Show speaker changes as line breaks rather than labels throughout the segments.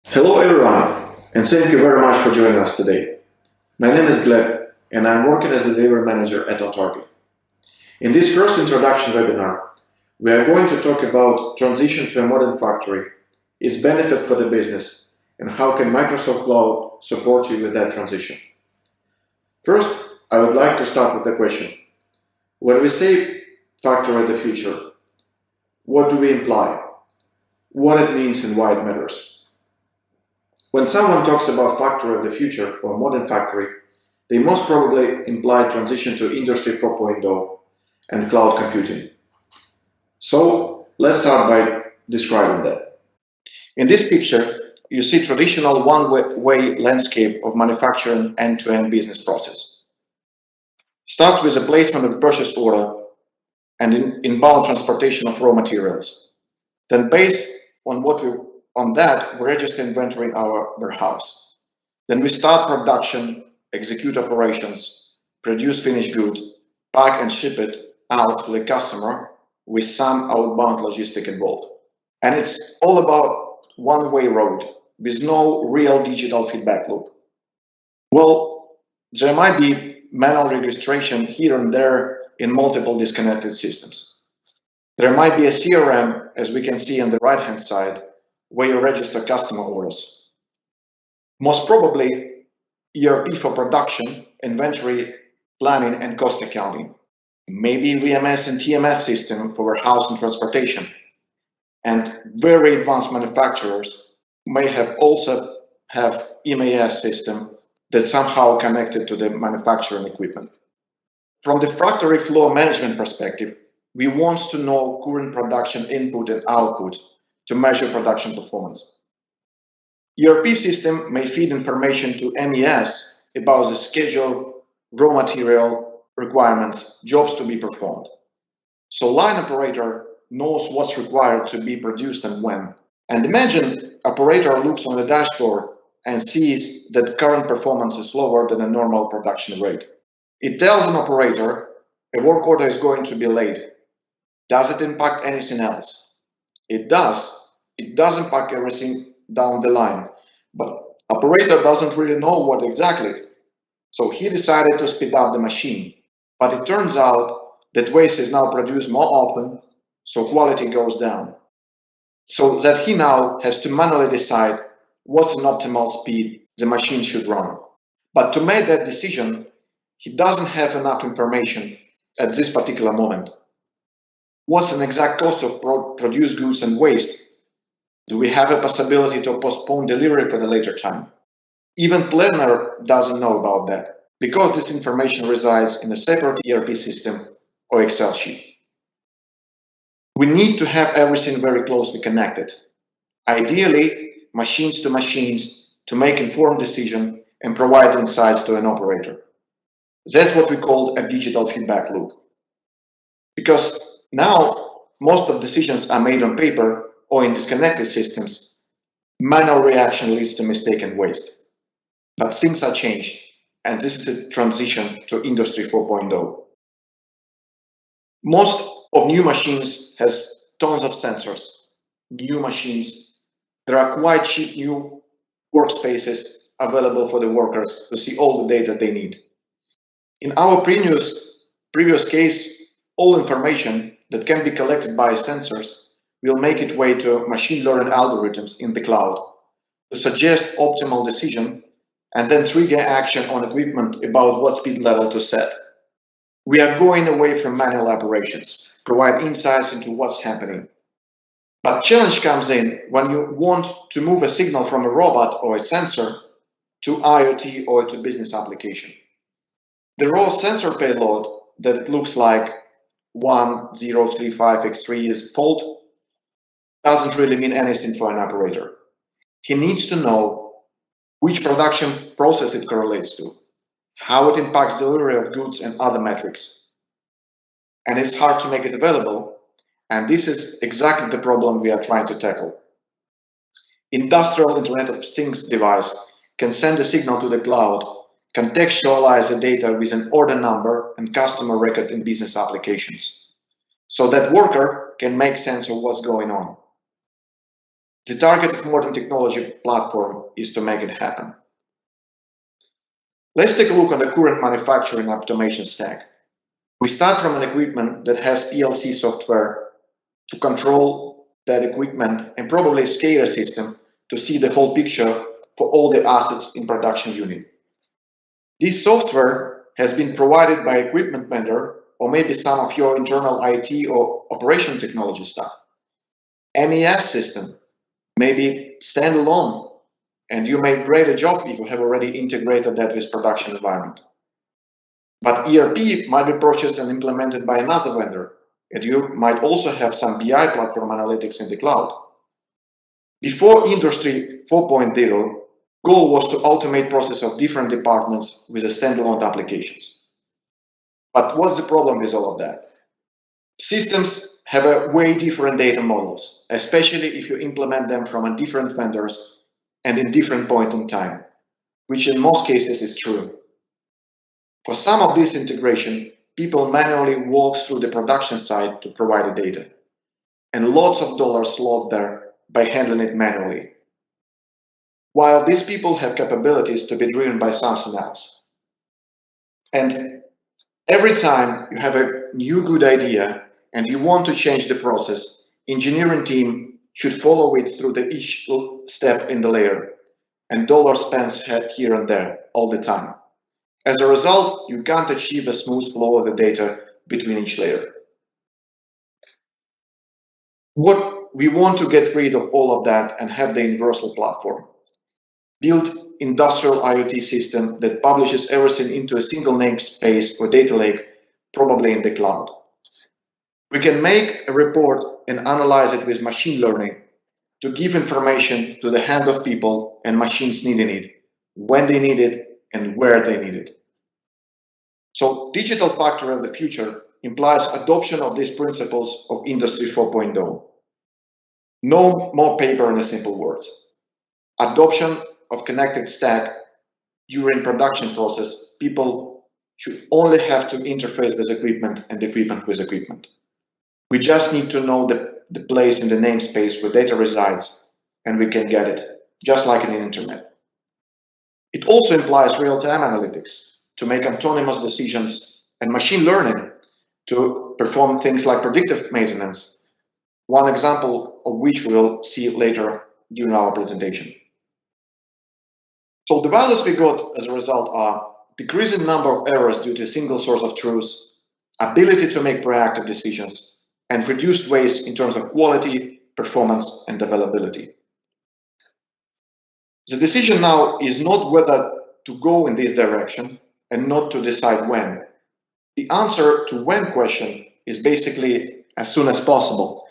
Hello everyone, and thank you very much for joining us today. My name is Gleb, and I'm working as the delivery manager at OntargIT. In this first introduction webinar, we are going to talk about transition to a modern factory, its benefit for the business, and how can Microsoft Cloud support you with that transition. First, I would like to start with the question. When we say factory of the future, what do we imply? What it means and why it matters? When someone talks about factory of the future or modern factory, they most probably imply transition to Industry 4.0 and cloud computing. So let's start by describing that. In this picture, you see traditional one-way landscape of manufacturing end-to-end business process. Starts with the placement of the purchase order and inbound transportation of raw materials. Then based on that, we register inventory in our warehouse. Then we start production, execute operations, produce finished goods, pack and ship it out to the customer with some outbound logistic involved. And it's all about one-way road with no real digital feedback loop. Well, there might be manual registration here and there in multiple disconnected systems. There might be a CRM, as we can see on the right-hand side, where you register customer orders. Most probably, ERP for production, inventory, planning, and cost accounting. Maybe VMS and TMS system for warehouse and transportation. And very advanced manufacturers may also have MES system that's somehow connected to the manufacturing equipment. From the factory floor management perspective, we want to know current production input and output to measure production performance. ERP system may feed information to MES about the schedule, raw material requirements, jobs to be performed. So line operator knows what's required to be produced and when. And imagine operator looks on the dashboard and sees that current performance is lower than a normal production rate. It tells an operator a work order is going to be late. Does it impact anything else? It does. It does impact everything down the line, but operator doesn't really know what exactly. So he decided to speed up the machine. But it turns out that waste is now produced more often, so quality goes down. So that he now has to manually decide what's an optimal speed the machine should run. But to make that decision, he doesn't have enough information at this particular moment. What's an exact cost of produced goods and waste? Do we have a possibility to postpone delivery for the later time? Even planner doesn't know about that because this information resides in a separate ERP system or Excel sheet. We need to have everything very closely connected. Ideally, machines to make informed decisions and provide insights to an operator. That's what we call a digital feedback loop. Because now most of decisions are made on paper or in disconnected systems, manual reaction leads to mistake and waste. But things are changed, and this is a transition to Industry 4.0. Most of new machines has tons of sensors. New machines, there are quite cheap new workspaces available for the workers to see all the data they need. In our previous case, all information that can be collected by sensors will make its way to machine learning algorithms in the cloud to suggest optimal decision and then trigger action on equipment about what speed level to set. We are going away from manual operations, provide insights into what's happening. But challenge comes in when you want to move a signal from a robot or a sensor to IoT or to business application. The raw sensor payload that looks like 1035x3 is fault doesn't really mean anything for an operator. He needs to know which production process it correlates to, how it impacts delivery of goods and other metrics. And it's hard to make it available, and this is exactly the problem we are trying to tackle. Industrial Internet of Things device can send a signal to the cloud, contextualize the data with an order number and customer record in business applications, so that worker can make sense of what's going on. The target of modern technology platform is to make it happen. Let's take a look at the current manufacturing automation stack. We start from an equipment that has PLC software to control that equipment and probably a SCADA system to see the whole picture for all the assets in production unit. This software has been provided by equipment vendor or maybe some of your internal IT or operation technology staff. MES system may be standalone, and you make greater job if you have already integrated that with production environment. But ERP might be purchased and implemented by another vendor, and you might also have some BI platform analytics in the cloud. Before Industry 4.0, goal was to automate process of different departments with a standalone applications. But what's the problem with all of that? Systems have a way different data models, especially if you implement them from a different vendors and in different point in time, which in most cases is true. For some of this integration, people manually walk through the production site to provide the data, and lots of dollars lost there by handling it manually, while these people have capabilities to be driven by something else. And every time you have a new good idea and you want to change the process, engineering team should follow it through each step in the layer, and dollars spent here and there all the time. As a result, you can't achieve a smooth flow of the data between each layer. What we want to get rid of all of that and have the universal platform. Build industrial IoT system that publishes everything into a single namespace or data lake, probably in the cloud. We can make a report and analyze it with machine learning to give information to the hand of people and machines needing it, when they need it, and where they need it. So digital factory of the future implies adoption of these principles of Industry 4.0. No more paper in a simple words. Adoption of connected stack during production process, people should only have to interface with equipment and equipment with equipment. We just need to know the place in the namespace where data resides, and we can get it, just like in the internet. It also implies real-time analytics to make autonomous decisions and machine learning to perform things like predictive maintenance, one example of which we'll see later during our presentation. So the values we got as a result are decreasing number of errors due to a single source of truth, ability to make proactive decisions, and reduced waste in terms of quality, performance, and availability. The decision now is not whether to go in this direction and not to decide when. The answer to when question is basically as soon as possible,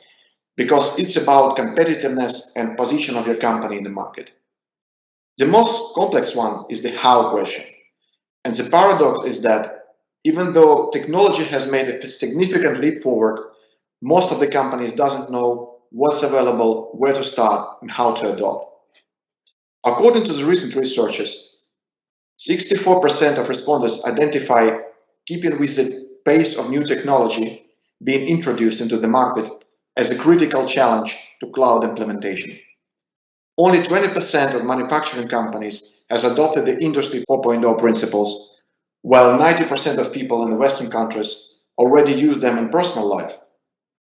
because it's about competitiveness and position of your company in the market. The most complex one is the how question. And the paradox is that even though technology has made a significant leap forward, most of the companies doesn't know what's available, where to start, and how to adopt. According to the recent researches, 64% of respondents identify keeping with the pace of new technology being introduced into the market as a critical challenge to cloud implementation. Only 20% of manufacturing companies has adopted the Industry 4.0 principles, while 90% of people in the Western countries already use them in personal life,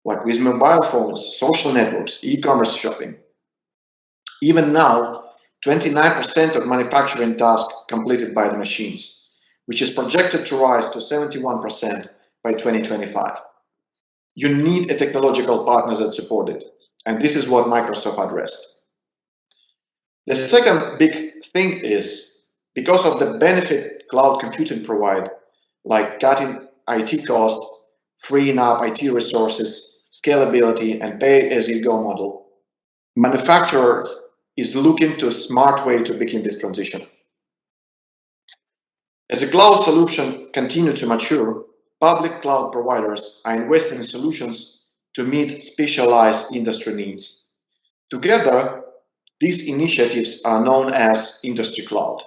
like with mobile phones, social networks, e-commerce shopping. Even now, 29% of manufacturing tasks completed by the machines, which is projected to rise to 71% by 2025. You need a technological partner that support it, and this is what Microsoft addressed. The second big thing is, because of the benefit cloud computing provide, like cutting IT costs, freeing up IT resources, scalability, and pay-as-you-go model, manufacturer is looking to a smart way to begin this transition. As the cloud solution continue to mature, public cloud providers are investing in solutions to meet specialized industry needs. Together, these initiatives are known as Industry Cloud.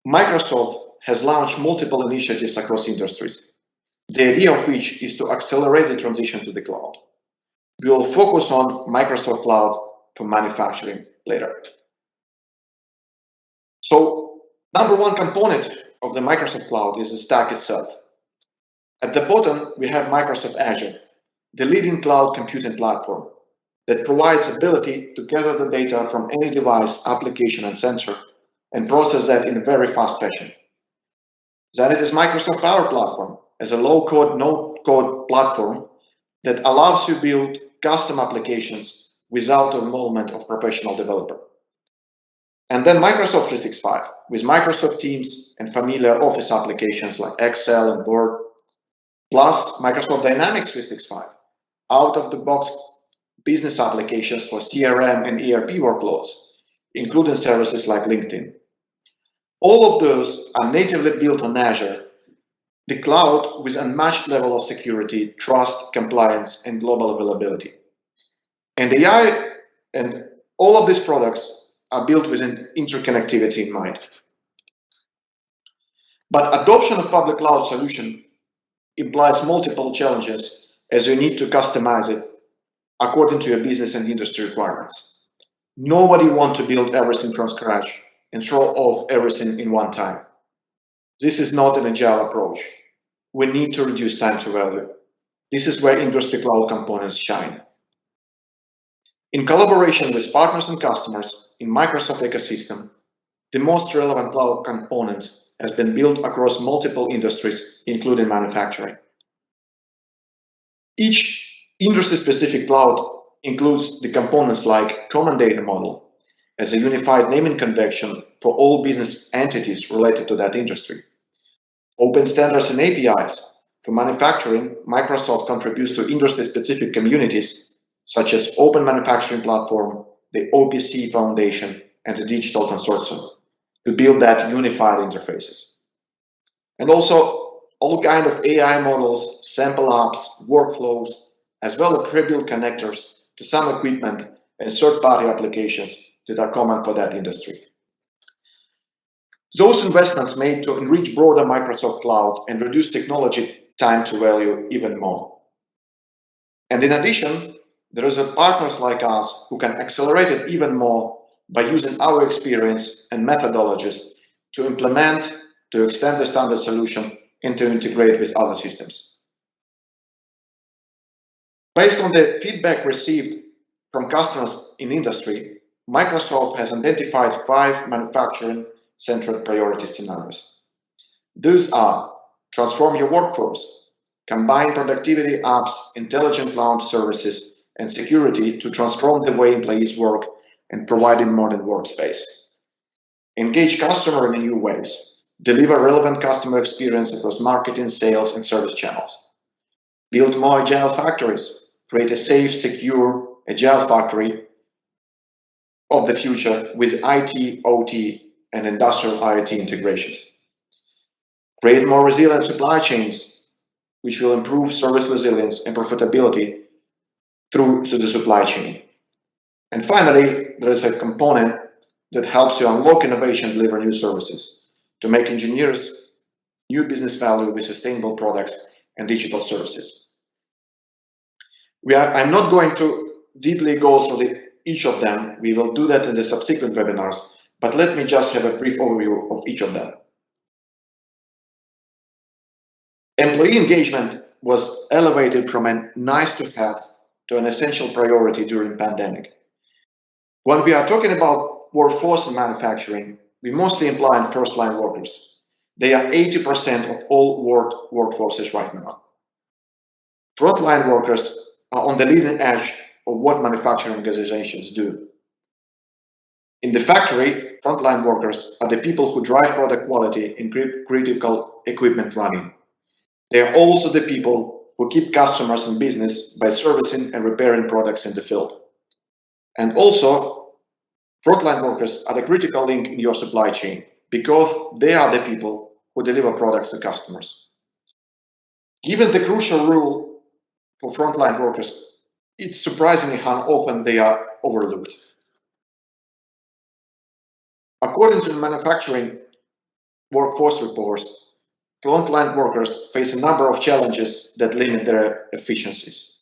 Microsoft has launched multiple initiatives across industries, the idea of which is to accelerate the transition to the cloud. We will focus on Microsoft Cloud for manufacturing later. So, number one component of the Microsoft Cloud is the stack itself. At the bottom, we have Microsoft Azure, the leading cloud computing platform that provides ability to gather the data from any device, application, and sensor and process that in a very fast fashion. Then it is Microsoft Power Platform as a low-code, no-code platform that allows you to build custom applications without the involvement of professional developer. And then Microsoft 365 with Microsoft Teams and familiar Office applications like Excel and Word, plus Microsoft Dynamics 365, out-of-the-box business applications for CRM and ERP workloads, including services like LinkedIn. All of those are natively built on Azure, the cloud with unmatched level of security, trust, compliance, and global availability. And AI and all of these products are built with an interconnectivity in mind. But adoption of public cloud solution implies multiple challenges as you need to customize it according to your business and industry requirements. Nobody wants to build everything from scratch and throw off everything in one time. This is not an agile approach. We need to reduce time to value. This is where industry cloud components shine. In collaboration with partners and customers in Microsoft ecosystem, the most relevant cloud components has been built across multiple industries, including manufacturing. Each industry-specific cloud includes the components like common data model as a unified naming convention for all business entities related to that industry. Open standards and APIs. For manufacturing, Microsoft contributes to industry-specific communities such as Open Manufacturing Platform, the OPC Foundation, and the Digital Consortium to build that unified interfaces. And also all kind of AI models, sample apps, workflows, as well as pre-built connectors to some equipment and third-party applications that are common for that industry. Those investments made to enrich broader Microsoft Cloud and reduce technology time to value even more. And in addition, there is partners like us who can accelerate it even more by using our experience and methodologies to implement, to extend the standard solution, and to integrate with other systems. Based on the feedback received from customers in industry, Microsoft has identified 5 manufacturing-centered priority scenarios. Those are transform your workforce, combine productivity apps, intelligent cloud services, and security to transform the way employees work and provide a modern workspace. Engage customer in new ways, deliver relevant customer experience across marketing, sales, and service channels. Build more agile factories, create a safe, secure, agile factory of the future with IT, OT, and industrial IoT integrations. Create more resilient supply chains, which will improve service resilience and profitability through to the supply chain. And finally, there is a component that helps you unlock innovation and deliver new services to make engineers new business value with sustainable products and digital services. I'm not going to deeply go through each of them. We will do that in the subsequent webinars, but let me just have a brief overview of each of them. Employee engagement was elevated from a nice to have to an essential priority during pandemic. When we are talking about workforce in manufacturing, we mostly imply first-line workers. They are 80% of all workforces right now. Frontline workers are on the leading edge of what manufacturing organizations do. In the factory, frontline workers are the people who drive product quality and critical equipment running. They are also the people who keep customers in business by servicing and repairing products in the field. And also, frontline workers are the critical link in your supply chain because they are the people who deliver products to customers. Given the crucial role for frontline workers, it's surprising how often they are overlooked. According to the manufacturing workforce reports, frontline workers face a number of challenges that limit their efficiencies.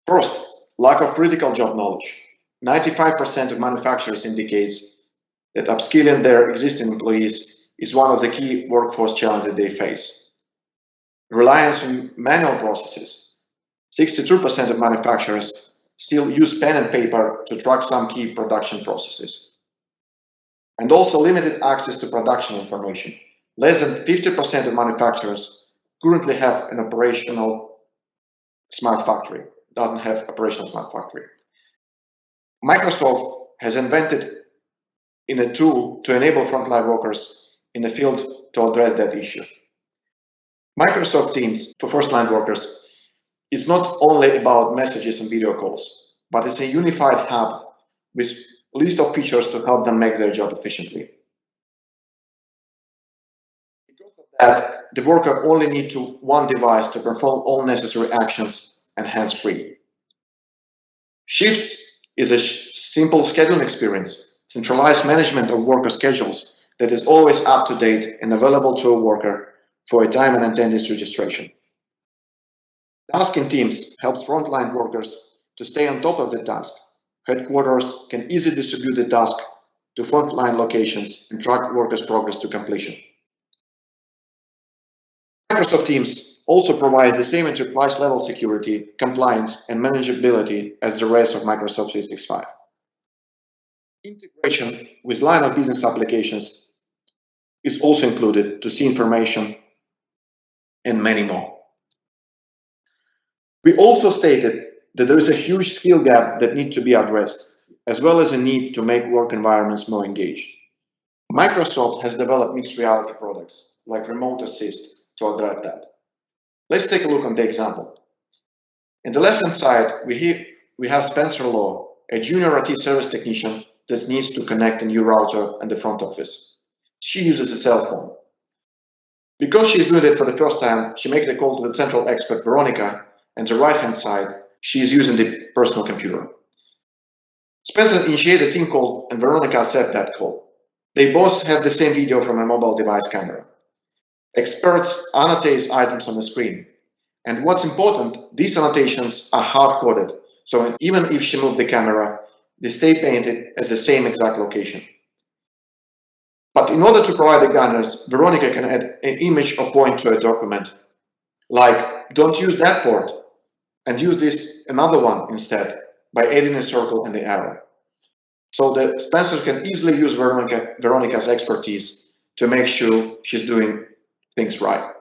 First, lack of critical job knowledge. 95% of manufacturers indicates that upskilling their existing employees is one of the key workforce challenges they face. Reliance on manual processes. 62% of manufacturers still use pen and paper to track some key production processes. And also limited access to production information. Less than 50% of manufacturers currently have an operational smart factory, doesn't have operational smart factory. Microsoft has invented in a tool to enable frontline workers in the field to address that issue. Microsoft Teams for first-line workers is not only about messages and video calls, but it's a unified hub with a list of features to help them make their job efficiently. Because of that, the worker only needs one device to perform all necessary actions and hands-free. Shifts is a simple scheduling experience, centralized management of worker schedules that is always up to date and available to a worker for a time and attendance registration. Task in Teams helps frontline workers to stay on top of the task. Headquarters can easily distribute the task to frontline locations and track workers' progress to completion. Microsoft Teams also provides the same enterprise-level security, compliance, and manageability as the rest of Microsoft 365. Integration with line of business applications is also included to see information and many more. We also stated that there is a huge skill gap that needs to be addressed, as well as a need to make work environments more engaged. Microsoft has developed mixed reality products like Remote Assist to address that. Let's take a look on the example. In the left-hand side, we have Spencer Law, a junior IT service technician that needs to connect a new router and the front office. She uses a cell phone. Because she's doing it for the first time, she makes a call to the central expert, Veronica, and the right-hand side, she is using the personal computer. Spencer initiated a team call, and Veronica accepted that call. They both have the same video from a mobile device camera. Experts annotate items on the screen. And what's important, these annotations are hard-coded, so even if she moved the camera, they stay painted at the same exact location. But in order to provide the gunners, Veronica can add an image or point to a document, like, don't use that port, and use this another one instead by adding a circle and the arrow. So that Spencer can easily use Veronica's expertise to make sure she's doing things right.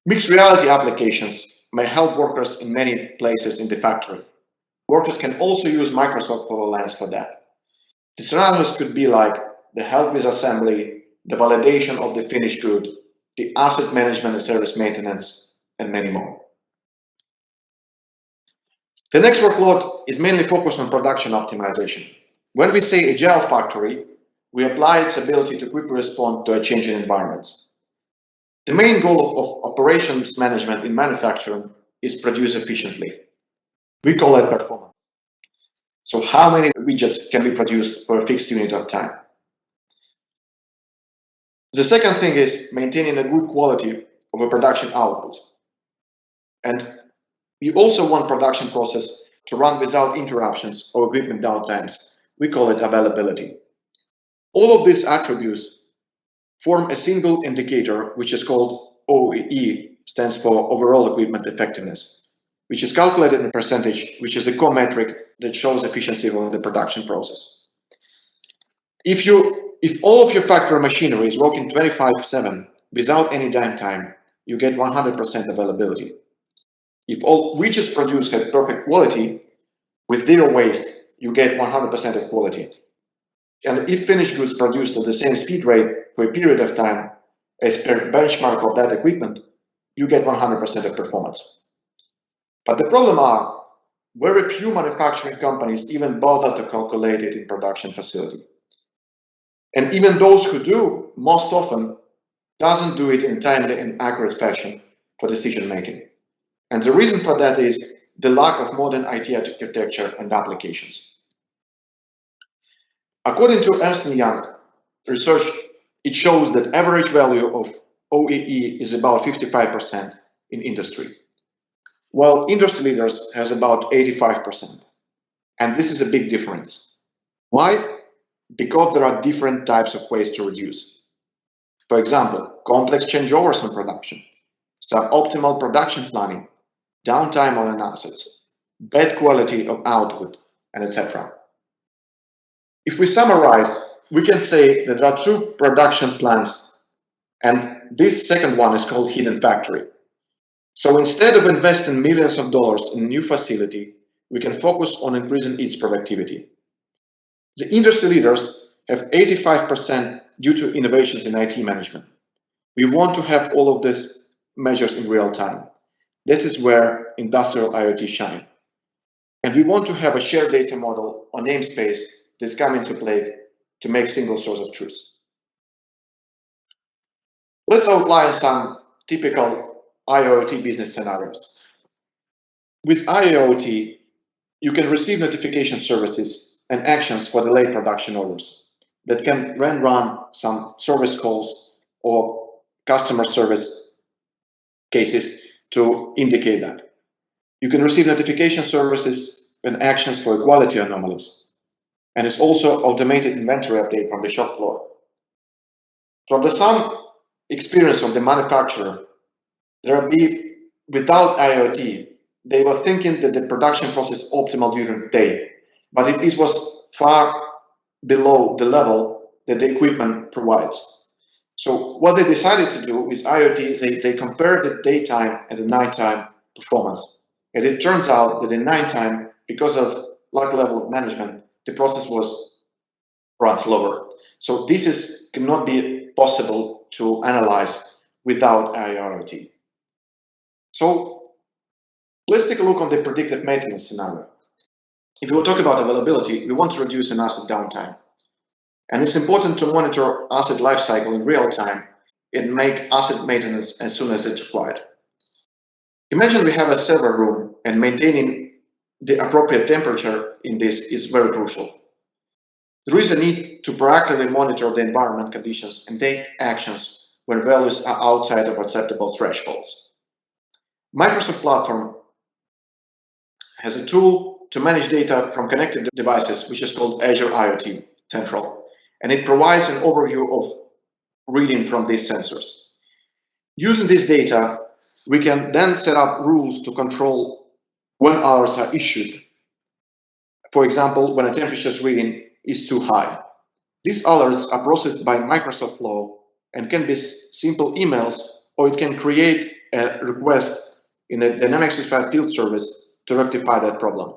Mixed reality applications may help workers in many places in the factory. Workers can also use Microsoft HoloLens for that. The scenarios could be like the help with assembly, the validation of the finished good, the asset management and service maintenance, and many more. The next workload is mainly focused on production optimization. When we say agile factory, we apply its ability to quickly respond to a changing environments. The main goal of operations management in manufacturing is produce efficiently. We call it performance. So how many widgets can be produced for a fixed unit of time? The second thing is maintaining a good quality of a production output. And we also want production process to run without interruptions or equipment downtimes. We call it availability. All of these attributes form a single indicator, which is called OEE, stands for Overall Equipment Effectiveness, which is calculated in percentage, which is a core metric that shows efficiency of the production process. If all of your factory machinery is working 24/7 without any downtime, you get 100% availability. If all widgets produced have perfect quality, with zero waste, you get 100% of quality. And if finished goods produced at the same speed rate for a period of time as per benchmark of that equipment, you get 100% of performance. But the problem are, very few manufacturing companies even bother to calculate it in production facility. And even those who do, most often, doesn't do it in timely and accurate fashion for decision making. And the reason for that is the lack of modern IT architecture and applications. According to Ernst & Young research, it shows that average value of OEE is about 55% in industry. while industry leaders has about 85%. And this is a big difference. Why? Because there are different types of ways to reduce. For example, complex changeovers in production, suboptimal production planning, downtime on an assets, bad quality of output, and etc. If we summarize, we can say that there are two production plans, and this second one is called hidden factory. So instead of investing millions of dollars in a new facility, we can focus on increasing its productivity. The industry leaders have 85% due to innovations in IT management. We want to have all of these measures in real time. That is where industrial IoT shine. And we want to have a shared data model or namespace that's come into play to make single source of truth. Let's outline some typical IoT business scenarios. With IoT, you can receive notification services and actions for delayed production orders that can then run some service calls or customer service cases to indicate that. You can receive notification services and actions for quality anomalies. And it's also automated inventory update from the shop floor. From the some experience of the manufacturer, there will be, without IoT, they were thinking that the production process is optimal during the day, but it was far below the level that the equipment provides. So what they decided to do with IoT, they compared the daytime and the nighttime performance. And it turns out that in nighttime, because of lack level of management, the process was run slower. So this cannot be possible to analyze without IoT. So let's take a look on the predictive maintenance scenario. If we will talk about availability, we want to reduce an asset downtime. And it's important to monitor asset lifecycle in real time and make asset maintenance as soon as it's required. Imagine we have a server room and maintaining the appropriate temperature in this is very crucial. There is a need to proactively monitor the environment conditions and take actions when values are outside of acceptable thresholds. Microsoft platform has a tool to manage data from connected devices, which is called Azure IoT Central, and it provides an overview of reading from these sensors. Using this data, we can then set up rules to control when hours are issued. For example, when a temperature reading is too high. These alerts are processed by Microsoft Flow and can be simple emails, or it can create a request in a Dynamics 365 field service to rectify that problem.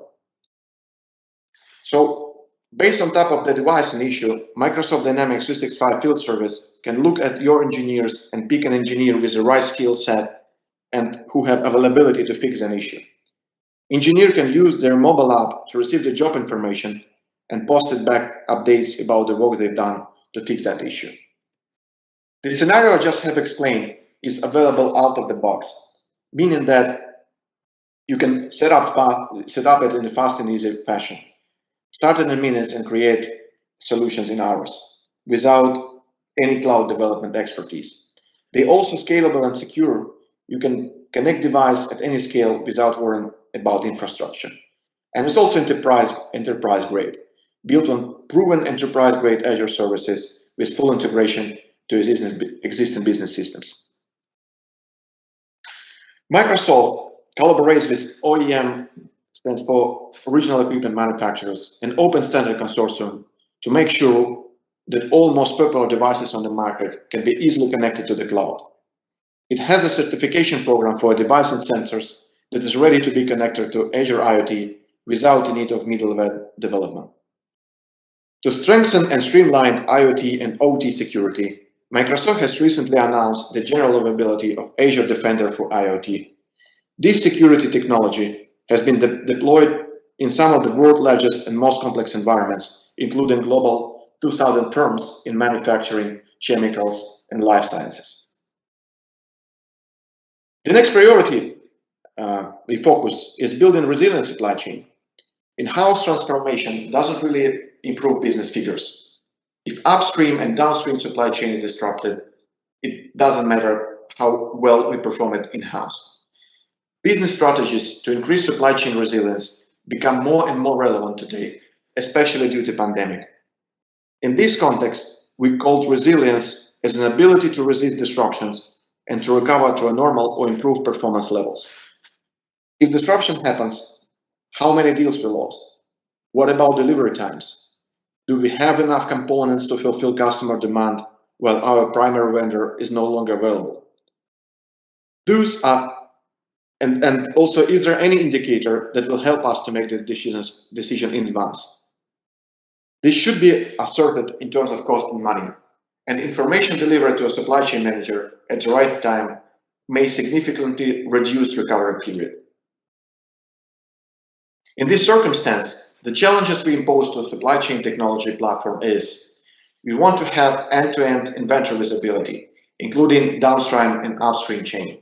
So based on top of the device and issue, Microsoft Dynamics 365 field service can look at your engineers and pick an engineer with the right skill set and who have availability to fix an issue. Engineer can use their mobile app to receive the job information and post it back updates about the work they've done to fix that issue. The scenario I just have explained is available out of the box, meaning that you can set up it in a fast and easy fashion. Start in minutes and create solutions in hours without any cloud development expertise. They're also scalable and secure. You can connect device at any scale without worrying about infrastructure. And it's also enterprise grade, built on proven enterprise grade Azure services with full integration to existing business systems. Microsoft collaborates with OEM, stands for Original Equipment Manufacturers, an open standard consortium to make sure that all most popular devices on the market can be easily connected to the cloud. It has a certification program for device and sensors that is ready to be connected to Azure IoT without the need of middleware development. To strengthen and streamline IoT and OT security, Microsoft has recently announced the general availability of Azure Defender for IoT. This security technology has been deployed in some of the world's largest and most complex environments, including global 2,000 firms in manufacturing, chemicals, and life sciences. The next priority we focus is building resilient supply chain. In-house transformation doesn't really improve business figures. If upstream and downstream supply chain is disrupted, it doesn't matter how well we perform it in-house. Business strategies to increase supply chain resilience become more and more relevant today, especially due to the pandemic. In this context, we call resilience as an ability to resist disruptions and to recover to a normal or improved performance levels. If disruption happens, how many deals we lost? What about delivery times? Do we have enough components to fulfill customer demand while our primary vendor is no longer available? Those are and also, is there any indicator that will help us to make the decision in advance? This should be asserted in terms of cost and money, and information delivered to a supply chain manager at the right time may significantly reduce recovery period. In this circumstance, the challenges we impose to a supply chain technology platform is we want to have end-to-end inventory visibility, including downstream and upstream chain.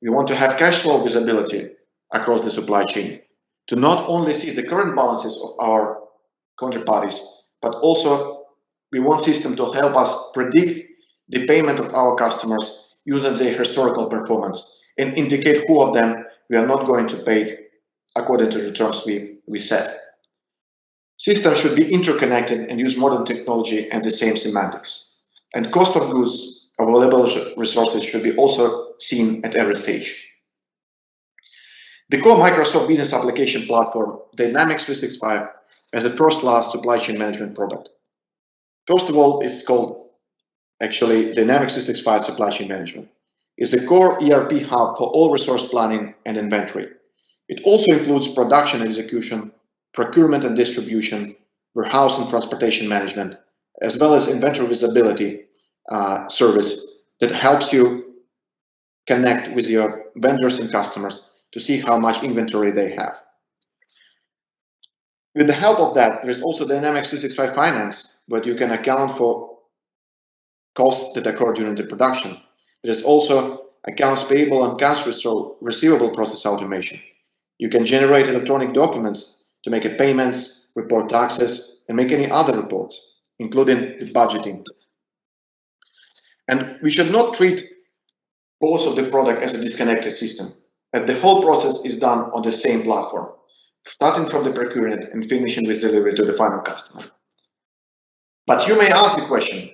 We want to have cash flow visibility across the supply chain to not only see the current balances of our counterparties, but also we want system to help us predict the payment of our customers using their historical performance and indicate who of them we are not going to pay according to the terms we set. Systems should be interconnected and use modern technology and the same semantics. And cost of goods available resources should be also seen at every stage. The core Microsoft Business Application Platform, Dynamics 365, as a first-class supply chain management product. First of all, it's called actually Dynamics 365 Supply Chain Management. It's a core ERP hub for all resource planning and inventory. It also includes production and execution, procurement and distribution, warehouse and transportation management, as well as inventory visibility service that helps you connect with your vendors and customers to see how much inventory they have. With the help of that, there is also Dynamics 365 Finance, where you can account for costs that occur during the production. There is also accounts payable and accounts receivable process automation. You can generate electronic documents to make payments, report taxes, and make any other reports, including the budgeting. And we should not treat both of the product as a disconnected system, as the whole process is done on the same platform, starting from the procurement and finishing with delivery to the final customer. But you may ask the question,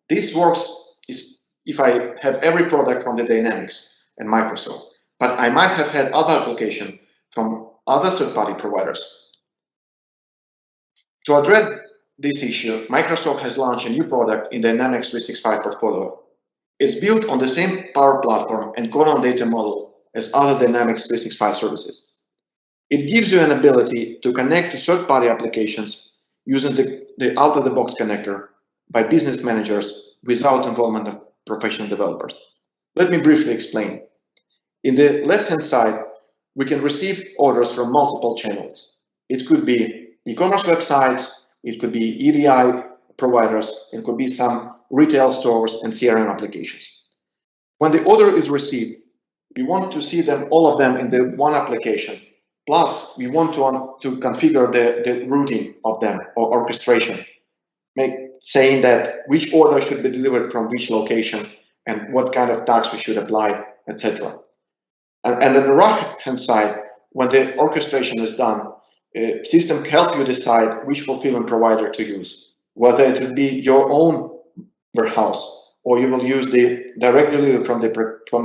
this works if I have every product from the Dynamics and Microsoft, but I might have had other application from other third-party providers. To address this issue, Microsoft has launched a new product in Dynamics 365 portfolio. It's built on the same Power Platform and common data model as other Dynamics 365 services. It gives you an ability to connect to third-party applications using the out-of-the-box connector by business managers without involvement of professional developers. Let me briefly explain. In the left-hand side, we can receive orders from multiple channels. It could be e-commerce websites, it could be EDI providers, it could be some retail stores and CRM applications. When the order is received, we want to see them, all of them, in the one application. Plus, we want to configure the routing of them or orchestration, saying that which order should be delivered from which location and what kind of tax we should apply, etc. And on the right-hand side, when the orchestration is done, system help you decide which fulfillment provider to use, whether it will be your own warehouse or you will use the direct delivery from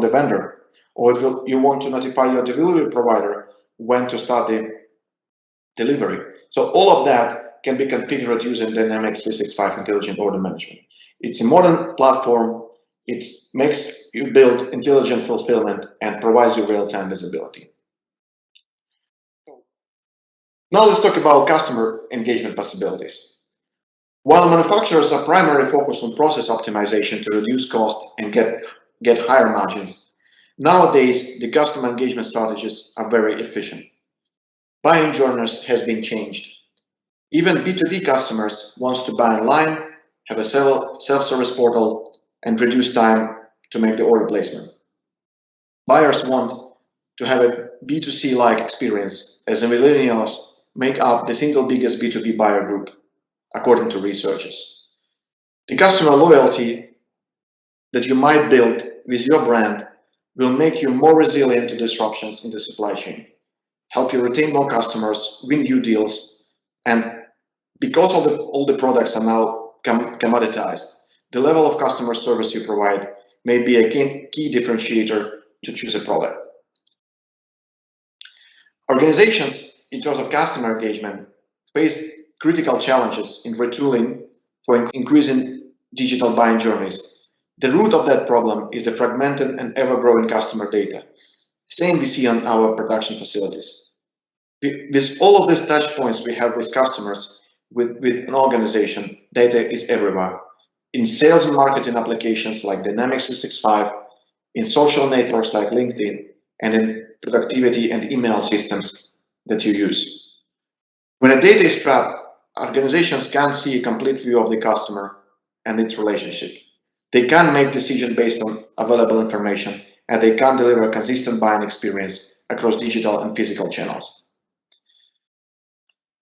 the vendor, or you want to notify your delivery provider when to start the delivery. So all of that can be configured using Dynamics 365 Intelligent Order Management. It's a modern platform. It makes you build intelligent fulfillment and provides you real-time visibility. Now let's talk about customer engagement possibilities. While manufacturers are primarily focused on process optimization to reduce cost and get higher margins, nowadays the customer engagement strategies are very efficient. Buying journeys has been changed. Even B2B customers want to buy online, have a self-service portal, and reduce time to make the order placement. Buyers want to have a B2C-like experience, as the millennials make up the single biggest B2B buyer group, according to researchers. The customer loyalty that you might build with your brand will make you more resilient to disruptions in the supply chain, help you retain more customers, win new deals, and because all the products are now commoditized, the level of customer service you provide may be a key differentiator to choose a product. Organizations, in terms of customer engagement, face critical challenges in retooling for increasing digital buying journeys. The root of that problem is the fragmented and ever-growing customer data, same we see on our production facilities. With all of these touch points we have with customers, with an organization, data is everywhere. In sales and marketing applications like Dynamics 365, in social networks like LinkedIn, and in productivity and email systems that you use. When a data is trapped, organizations can't see a complete view of the customer and its relationship. They can't make decisions based on available information, and they can't deliver a consistent buying experience across digital and physical channels.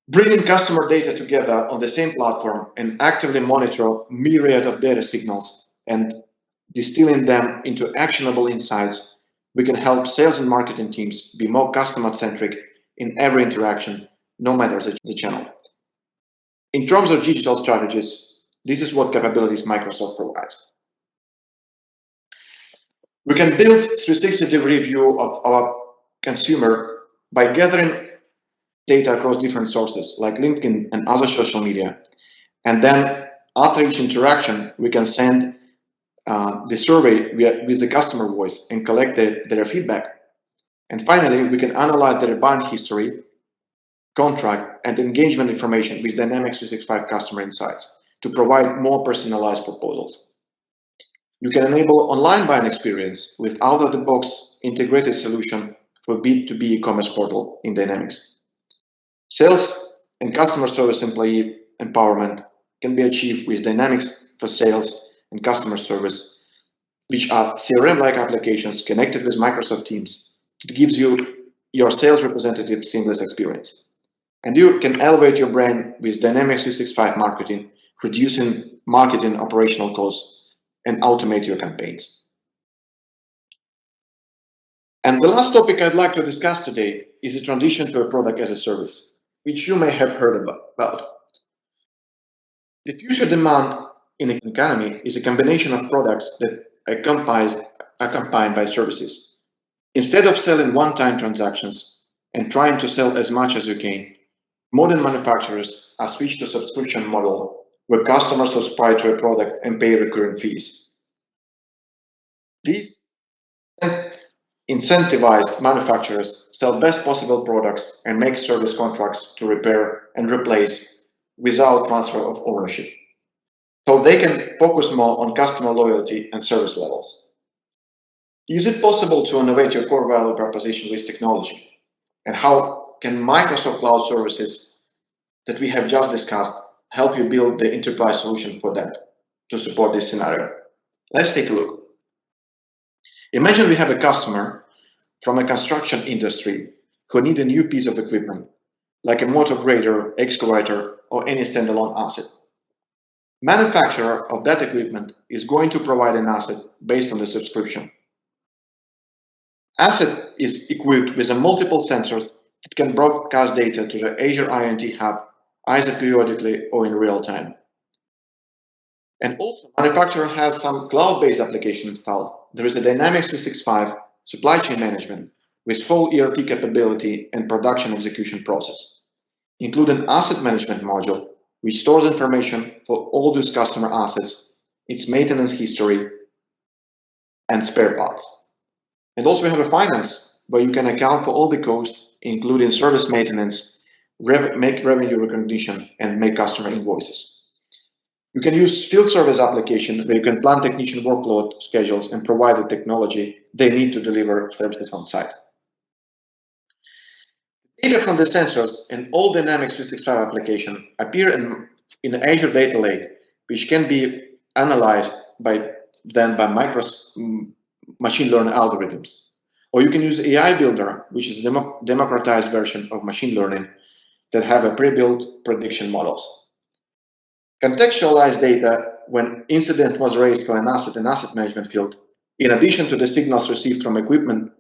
Bringing customer data together on the same platform and actively monitor myriad of data signals and distilling them into actionable insights, we can help sales and marketing teams be more customer-centric in every interaction, no matter the channel. In terms of digital strategies, this is what capabilities Microsoft provides. We can build 360-degree view of our consumer by gathering data across different sources like LinkedIn and other social media. And then after each interaction, we can send the survey with the customer voice and collect their feedback. And finally, we can analyze their buying history, contract, and engagement information with Dynamics 365 Customer Insights to provide more personalized proposals. You can enable online buying experience with out-of-the-box integrated solution for B2B e-commerce portal in Dynamics. Sales and customer service employee empowerment can be achieved with Dynamics for Sales and Customer Service, which are CRM-like applications connected with Microsoft Teams. It gives you your sales representative seamless experience. And you can elevate your brand with Dynamics 365 marketing, reducing marketing operational costs and automate your campaigns. And the last topic I'd like to discuss today is the transition to a product as a service, which you may have heard about. The future demand in the economy is a combination of products that are combined by services. Instead of selling one-time transactions and trying to sell as much as you can, modern manufacturers are switched to a subscription model where customers subscribe to a product and pay recurring fees. These incentivized manufacturers sell best possible products and make service contracts to repair and replace without transfer of ownership, so they can focus more on customer loyalty and service levels. Is it possible to innovate your core value proposition with technology? And how can Microsoft Cloud Services that we have just discussed help you build the enterprise solution for that to support this scenario? Let's take a look. Imagine we have a customer from a construction industry who need a new piece of equipment, like a motor grader, excavator, or any standalone asset. Manufacturer of that equipment is going to provide an asset based on the subscription. Asset is equipped with multiple sensors that can broadcast data to the Azure IoT Hub either periodically or in real time. And also, manufacturer has some cloud-based application installed. There is a Dynamics 365 supply chain management with full ERP capability and production execution process, including asset management module, which stores information for all these customer assets, its maintenance history, and spare parts. And also we have a finance, where you can account for all the costs, including service maintenance, make revenue recognition, and make customer invoices. You can use field service application where you can plan technician workload schedules and provide the technology they need to deliver services on site. Data from the sensors and all Dynamics 365 application appear in the Azure Data Lake, which can be analyzed by Microsoft machine learning algorithms. Or you can use AI Builder, which is a democratized version of machine learning that have a pre-built prediction models. Contextualized data when incident was raised for an asset management field in addition to the signals received from equipment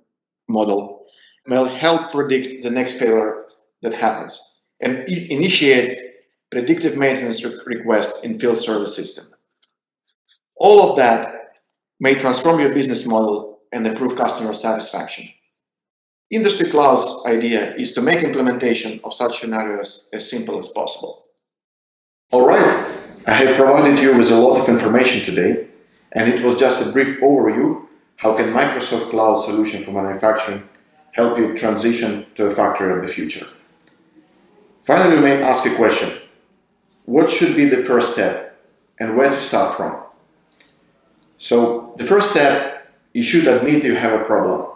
model, will help predict the next failure that happens and initiate predictive maintenance request in field service system. All of that may transform your business model and improve customer satisfaction. Industry Cloud's idea is to make implementation of such scenarios as simple as possible. All right, I have provided you with a lot of information today, and it was just a brief overview. How can Microsoft Cloud solution for manufacturing help you transition to a factory of the future? Finally, you may ask a question. What should be the first step and where to start from? So the first step, you should admit you have a problem.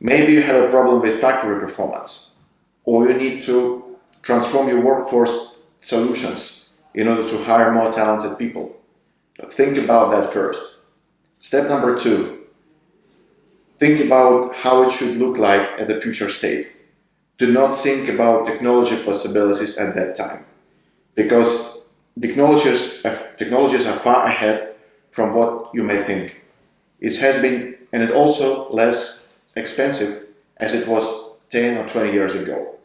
Maybe you have a problem with factory performance, or you need to transform your workforce solutions in order to hire more talented people. Think about that first. Step number 2, think about how it should look like at the future state. Do not think about technology possibilities at that time, because technologies are far ahead from what you may think. It has been, and it also less expensive as it was 10 or 20 years ago.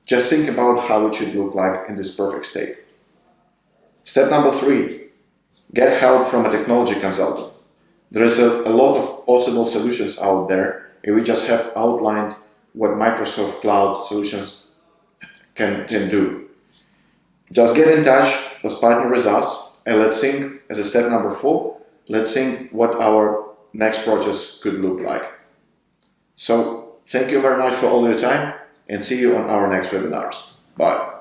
Just think about how it should look like in this perfect state. Step number 3, get help from a technology consultant. There is a lot of possible solutions out there, and we just have outlined what Microsoft Cloud solutions can do. Just get in touch, let's partner with us, and let's think, as a step number 4, let's think what our next projects could look like. So, thank you very much for all your time, and see you on our next webinars. Bye.